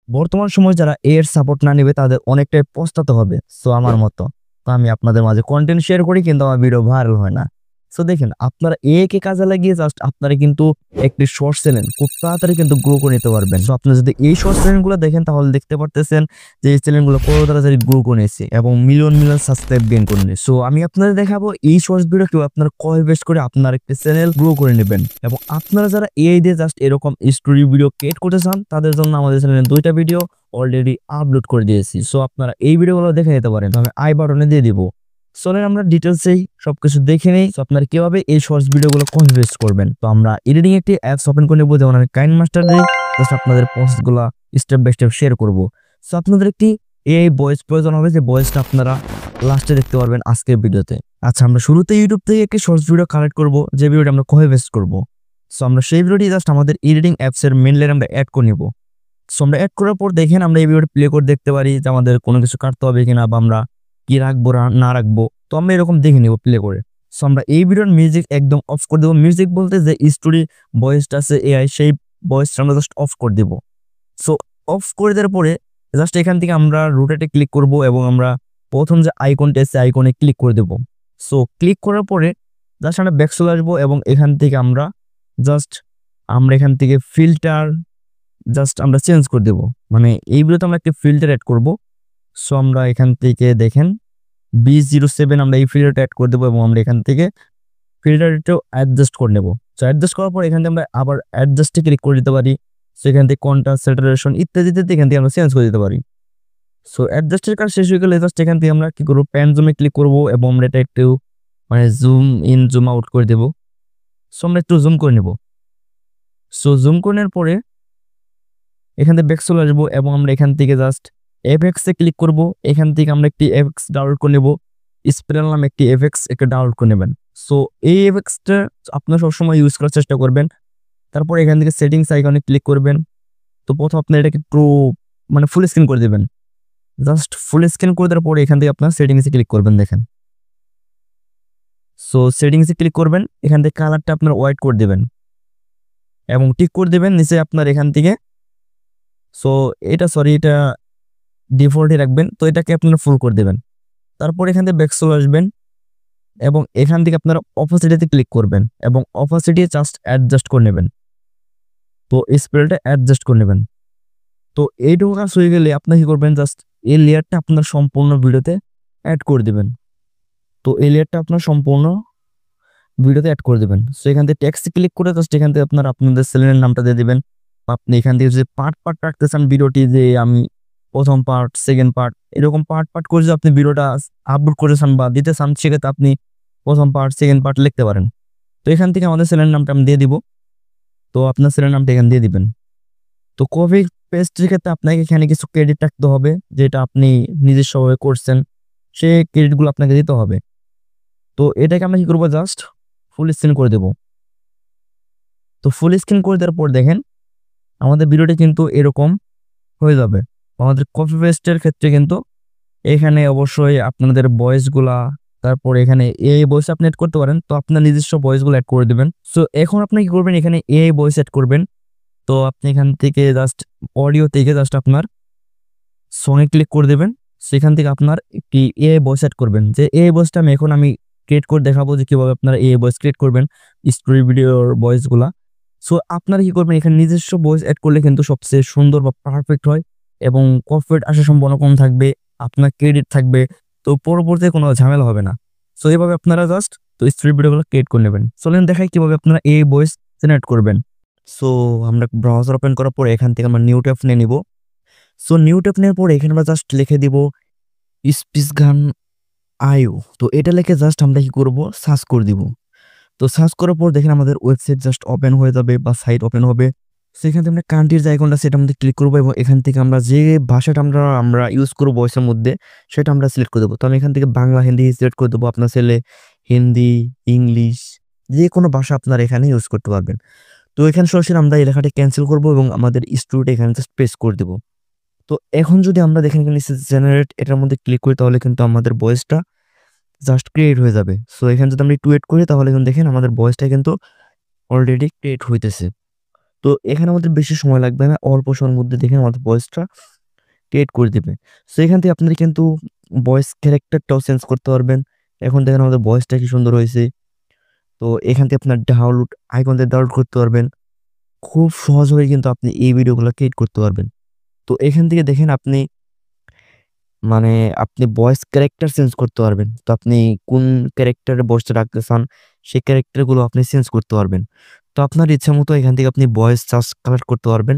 বর্তমান সময় যারা এর সাপোর্ট না নেবে তাদের অনেকটাই পস্তাতে হবে। সো আমার মতো তো আমি আপনাদের মাঝে কন্টেন্ট শেয়ার করি কিন্তু আমার ভিডিও ভাইরাল হয় না। সো দেখেন আপনারা কে কাজে লাগিয়ে জাস্ট আপনারা কিন্তু একটি শর্ট চ্যানেল খুব তাড়াতাড়ি কিন্তু গ্রো করে নিতে পারবেন। সো আপনারা যদি এই শর্ট চ্যানেল গুলো দেখেন তাহলে দেখতে পারতেছেন যে এই চ্যানেল গুলো কত তাড়াতাড়ি গ্রো করে নিয়েছে এবং মিলিয়ন মিলিয়ন সাবস্ক্রাইব গেইন করে নিয়েছে। সো আমি আপনাদের দেখাবো এই শর্টস ভিডিও কেউ আপনারা কয় বেস্ট করে আপনার একটি চ্যানেল গ্রো করে নেবেন। এবং আপনারা যারা এআই দিয়ে জাস্ট এরকম স্টোরি ভিডিও ক্রিয়েট করতে চান তাদের জন্য আমাদের চ্যানেলে 2টা ভিডিও অলরেডি আপলোড করে দিয়েছি। সো আপনারা এই ভিডিওগুলো দেখে নিতে পারেন, আমি আই বাটনে দিয়ে দিব। চলেন আমরা ডিটেলসেই সবকিছু দেখে নেই। তো আপনারা কিভাবে এই শর্টস ভিডিওগুলো কনভার্ট করবেন। তো আমরা এডিটিং একটি অ্যাপস ওপেন করে নেব, যেমন আমি কাইনমাস্টার দিয়ে জাস্ট আপনাদের প্রসেসগুলো স্টেপ বাই স্টেপ শেয়ার করব। সো আপনাদের একটি এআই ভয়েস প্রয়োজন হবে, যে ভয়েসটা আপনারা লাস্টে দেখতে পারবেন আজকের ভিডিওতে। আচ্ছা, আমরা শুরুতে ইউটিউব থেকে একটি শর্টস ভিডিও কালেক্ট করব, যে ভিডিওটা আমরা কনভার্ট করব। সো আমরা সেই ভিডিওটি জাস্ট আমাদের এডিটিং অ্যাপসের মেইন লেয়ারে আমরা অ্যাড করে নেব। সো আমরা অ্যাড করার পর দেখেন আমরা এই ভিডিওটা প্লে করে দেখতে পারি যে আমাদের কোনো কিছু কাটতে হবে কিনা বা আমরা কি রাখবো না রাখবো। তো আমরা এরকম দেখে নিব প্লে করে। সো আমরা এই ভিডিওর মিউজিক একদম অফ করে দেবো। মিউজিক বলতে যে স্টোরি ভয়েসটা আছে এআই, সেই ভয়েসটা আমরা জাস্ট অফ করে দেবো। সো অফ করে দেওয়ার পরে জাস্ট এখান থেকে আমরা রোটেটে ক্লিক করব এবং আমরা প্রথম যে আইকনটা আছে আইকনে ক্লিক করে দেবো। সো ক্লিক করার পরে জাস্ট আমরা ব্যাক চলে আসবো এবং এখান থেকে আমরা এখান থেকে ফিল্টার জাস্ট আমরা চেঞ্জ করে দেবো। মানে এই ভিডিওতে আমরা একটি ফিল্টার অ্যাড করব। সো আমরা এখান থেকে দেখেন B07 আমরা এই ফিল্টারটা অ্যাড করে দেবো এবং আমরা এখান থেকে ফিল্টারটাও অ্যাডজাস্ট করে নেব। সো অ্যাডজাস্ট করার পর এখান থেকে আমরা আবার অ্যাডজাস্টে ক্লিক করে দিতে পারি। সো এখান থেকে কন্ট্রাস্ট, স্যাচুরেশন ইত্যাদিতে এখান থেকে আমরা চেঞ্জ করে দিতে পারি। সো অ্যাডজাস্টের কাজ শেষ হয়ে গেলে জাস্ট এখান থেকে আমরা কি করবো, প্যান জুমে ক্লিক করব এবং আমরা এটা একটু মানে জুম ইন জুম আউট করে দেবো। সো আমরা একটু জুম করে নেব। সো জুম করে নেওয়ার পরে এখান থেকে ব্যাক চলে আসবো এবং আমরা এখান থেকে জাস্ট এফএক্সে ক্লিক করব। এখান থেকে আমরা একটি এফএক্স ডাউনলোড করে নেব। স্প্রেল নামে একটি এফএক্স একটা ডাউনলোড করে নেবেন। সো এই এফএক্সটা আপনারা সবসময় ইউজ করার চেষ্টা করবেন। তারপর এখান থেকে সেটিংস আইকনে ক্লিক করবেন। তো প্রথম আপনার এটাকে একটু মানে ফুল স্ক্রিন করে দেবেন। জাস্ট ফুল স্ক্রিন করে দেওয়ার পরে এখান থেকে আপনার সেটিংসে ক্লিক করবেন। দেখেন, সো সেটিংসে ক্লিক করবেন, এখান থেকে কালারটা আপনার হোয়াইট করে দেবেন এবং টিক করে দেবেন নিচে আপনার এখান থেকে। সো এটা ডিফল্টে রাখবেন। তো এটাকে আপনারা ফুল করে দেবেন। তারপর এখান থেকে ব্যাক চলে আসবেন এবং এখান থেকে আপনারা অপাসিটিতে ক্লিক করবেন এবং অপাসিটি জাস্ট অ্যাডজাস্ট করে নেবেন। তো স্পেলটা অ্যাডজাস্ট করে নেবেন। তো এইটুকু কাজ হয়ে গেলে আপনি কি করবেন, জাস্ট এই লেয়ারটা আপনার সম্পূর্ণ ভিডিওতে অ্যাড করে দেবেন। তো এই লেয়ারটা আপনার সম্পূর্ণ ভিডিওতে অ্যাড করে দেবেন। সো এখান থেকে টেক্সটে ক্লিক করে জাস্ট এখান থেকে আপনারা আপনাদের চ্যানেলের নামটা দিয়ে দেবেন। আপনি এখান থেকে যে পার্ট রাখতে চান ভিডিওটি, যে আমি প্রথম পার্ট, সেকেন্ড পার্ট, এরকম পার্ট করে যদি আপনি ভিডিওটা আপলোড করে চান বা দিতে চান, সেক্ষেত্রে আপনি প্রথম পার্ট, সেকেন্ড পার্ট লিখতে পারেন। তো এখান থেকে আমাদের চ্যানেলের নামটা আমি দিয়ে দিব। তো আপনার চ্যানেলের নামটা এখানে দিয়ে দিবেন। তো কপি পেস্টের ক্ষেত্রে আপনাকে এখানে কিছু ক্রেডিট রাখতে হবে, যেটা আপনি নিজস্বভাবে করছেন, সেই ক্রেডিটগুলো আপনাকে দিতে হবে। তো এটাকে আমরা কি করবো, জাস্ট ফুল স্ক্রিন করে দেব। তো ফুল স্ক্রিন করে দেওয়ার পর দেখেন আমাদের ভিডিওটি কিন্তু এরকম হয়ে যাবে। আমাদের কপি পেস্টের ক্ষেত্রে কিন্তু এখানে অবশ্যই আপনাদের ভয়েসগুলা, তারপর এখানে এআই ভয়েস আপনি অ্যাড করতে পারেন। তো আপনার নিজস্ব ভয়েসগুলো অ্যাড করে দেবেন। সো এখন আপনি কি করবেন, এখানে এআই ভয়েস অ্যাড করবেন। তো আপনি এখান থেকে জাস্ট অডিও থেকে জাস্ট আপনার সঙ্গে ক্লিক করে দেবেন। সেখান থেকে আপনার একটি এআই ভয়েস অ্যাড করবেন। যে এআই ভয়েসটা আমি ক্রিয়েট করে দেখাবো যে কিভাবে আপনারা এআই ভয়েস ক্রিয়েট করবেন স্টোরি ভিডিওর ভয়েসগুলা। সো আপনারা কি করবেন, এখানে নিজস্ব ভয়েস অ্যাড করলে কিন্তু সবচেয়ে সুন্দর বা পারফেক্ট হয় এবং কপিরাইট আসার সম্ভাবনা কম থাকবে, আপনার ক্রেডিট থাকবে। তো পরবর্তীতে কোনো ঝামেলা হবে না। সো এইভাবে আপনারা জাস্ট স্টোরি ভিডিওগুলো ক্রিয়েট করে নেবেন। চলেন দেখাই কিভাবে আপনারা এই ভয়েস জেনারেট করবেন। সো আমরা ব্রাউজার ওপেন করার পর এখান থেকে আমরা নিউ ট্যাব নিয়ে নিব। সো নিউ ট্যাব নেওয়ার পর এখানে আমরা জাস্ট লিখে দিব স্পিচ গান আয়ু। তো এটা লিখে জাস্ট আমরা কি করব, সার্চ করে দিব। তো সার্চ করার পর দেখেন আমাদের ওয়েবসাইট জাস্ট ওপেন হয়ে যাবে বা সাইট ওপেন হবে। সেখান থেকে আমরা কান্ট্রির যে আইকনটা সেটা মধ্যে ক্লিক করবো এবং এখান থেকে আমরা যে ভাষাটা আমরা ইউজ করবো ভয়েসের মধ্যে সেটা আমরা সিলেক্ট করে দেবো। তো আমি এখান থেকে বাংলা, হিন্দি সিলেক্ট করে দেবো। আপনার ছেলে হিন্দি, ইংলিশ, যে কোনো ভাষা আপনারা এখানে ইউজ করতে পারবেন। তো এখানে সরাসরি আমরা এই লেখাটি ক্যান্সেল করবো এবং আমাদের স্টুডিওটা এখানে জাস্ট পেস্ট করে দেবো। তো এখন যদি আমরা দেখেন এখানে জেনারেট, এটার মধ্যে ক্লিক করি তাহলে কিন্তু আমাদের ভয়েসটা জাস্ট ক্রিয়েট হয়ে যাবে। সো এখানে যদি আমরা একটু ওয়েট করি তাহলে কিন্তু দেখেন আমাদের ভয়েসটা কিন্তু অলরেডি ক্রিয়েট হইতেছে। তো এখানে আমাদের বেশি সময় লাগবে না, অল্প সময়ের মধ্যে দেখেন আমাদের ভয়েসটা ক্রিয়েট করে দিবে। সো এখান থেকে আপনারা কিন্তু ভয়েস ক্যারেক্টারটাও চেঞ্জ করতে পারবেন। এখন দেখেন আমাদের ভয়েসটা কি সুন্দর হয়েছে। তো এখান থেকে আপনার ডাউনলোড আইকন দিয়ে ডাউনলোড করতে পারবেন। খুব সহজভাবে কিন্তু আপনি এই ভিডিওগুলো ক্রিয়েট করতে পারবেন। তো এখান থেকে দেখেন আপনি মানে আপনি ভয়েস ক্যারেক্টার চেঞ্জ করতে পারবেন। তো আপনি কোন ক্যারেক্টারের ভয়েসটা রাখতে চান, সেই ক্যারেক্টারগুলো আপনি চেঞ্জ করতে পারবেন। তো আপনার ইচ্ছা মতো এখান থেকে আপনি ভয়েস কালেক্ট করতে পারবেন।